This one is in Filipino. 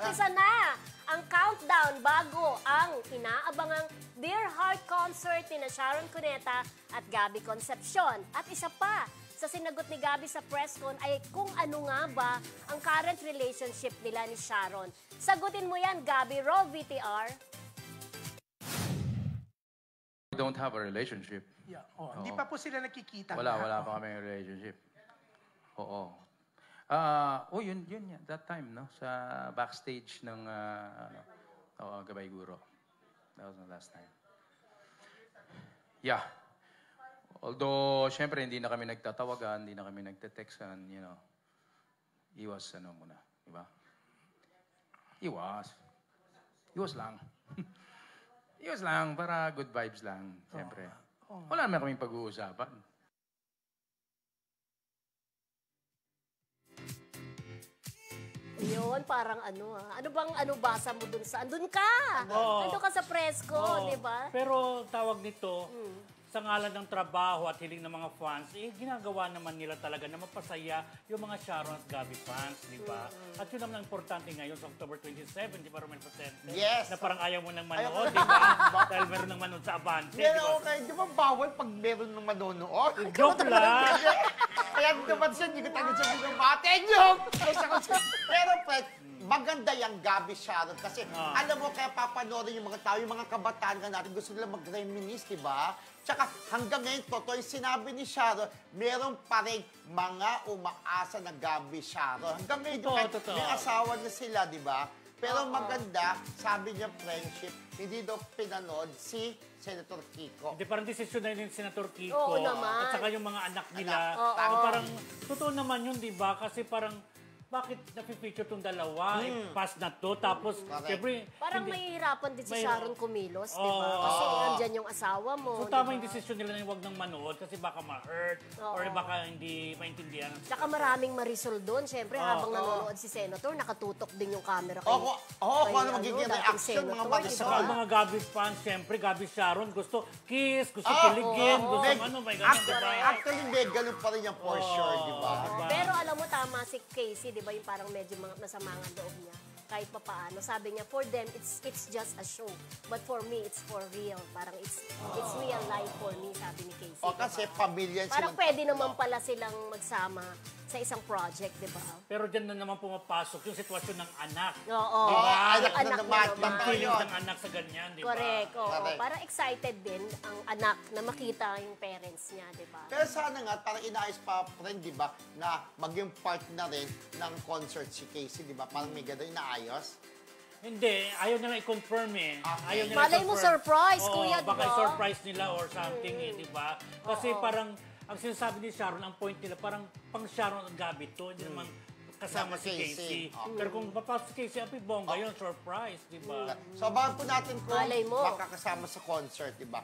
Umpisa na ang countdown bago ang inaabangang Dear Heart concert ni Sharon Cuneta at Gabby Concepcion. At isa pa sa sinagot ni Gabby sa press con ay kung ano nga ba ang current relationship nila ni Sharon. Sagutin mo yan, Gabby. Roll VTR. We don't have a relationship. Yeah. Hindi pa po sila nakikita. Wala pa kami relationship. Oo. Yun yan. That time, no? Sa backstage ng Gabay Guro. That was the last time. Yeah. Although, syempre, hindi na kami nagtatawagan, hindi na kami nagte-textan, you know. Iwas, muna. Diba? Iwas lang. Iwas lang, para good vibes lang, syempre. Wala naman kaming pag-uusapan. Yun, parang ano bang basa mo dun sa, andun ka! Andun ka sa presko, di ba? Pero tawag nito, sa ngalan ng trabaho at hiling ng mga fans, ginagawa naman nila talaga na mapasaya yung mga Sharon at Gabby fans, di ba? At yun naman ang importante ngayon sa October 27, di ba, Romel Presente? Yes! Na parang ayaw mo nang manood, di ba? Dahil meron nang manood sa Abante, di ba? Okay, di ba bawal pag meron nang manonood? Joke lang! Kaya naman siya, hindi ko tayo siya binabate. Joke! Pero, Fred, maganda yung Gabby Sharon kasi alam mo, kaya papanoorin yung mga tao, yung mga kabataan ka natin, gusto nila mag-reminisce, di ba? Tsaka hanggang ngayon, totoo yung sinabi ni Sharon, meron pa rin mga umaasa na Gabby Sharon. Hanggang ngayon, may asawa na sila, di ba? Pero maganda, sabi niya friendship, hindi daw pinanood si Senator Kiko. Hindi, parang desisyon na yun yung Senator Kiko. Oo naman. At saka yung mga anak nila. Parang, totoo naman yun, di ba? Kasi parang, bakit napipicture itong dalawa? Pass na to. Tapos, siyempre... Parang mahihirapan din si Sharon kumilos, di ba? Kasi nandyan yung asawa mo. So, tama yung desisyon nila na huwag nang manood kasi baka ma-hurt or baka hindi maintindihan. Tsaka maraming marisol doon. Siyempre, habang nanonood si Senator, nakatutok din yung camera kay... Kung ano magiging reaction, mga marisol. Saka mga Gabby fans, siyempre, Gabby Sharon, gusto kiss, gusto kiligin, gusto may ganun, di ba? Actually, may ganun pa rin yung for sure, di ba? Pero alam mo, tama si Casey, di ba, yung parang medyo masama ang loob niya. Kahit pa paano. Sabi niya, for them, it's just a show. But for me, it's for real. Parang it's real life for me, sabi ni Casey. Kasi pamilya silang... Parang pwede naman pala silang magsama sa isang project, di ba? Pero dyan na naman pumapasok yung sitwasyon ng anak. Oo. Diba? Anak na naman. Yung feelings ng anak sa ganyan, di ba? Correct. Oo. Parang excited din ang anak na makita yung parents niya, di ba? Pero sana nga, parang inaayos pa rin, di ba, na maging part na rin ng concert si Casey, di ba? Parang may gano'n inaayos. Hindi, ayaw nila i-confirm eh. Ayaw nila Malay mo surprise, kuya, di ba? Baka surprise nila or something eh, di ba? Kasi parang, ang sinasabi ni Sharon, ang point nila, parang pang Sharon at Gabby to, hindi naman kasama si Casey. Pero kung papasok si Casey, api bongga yun, surprise, di ba? So, abangan po natin kung makakasama sa concert, di ba?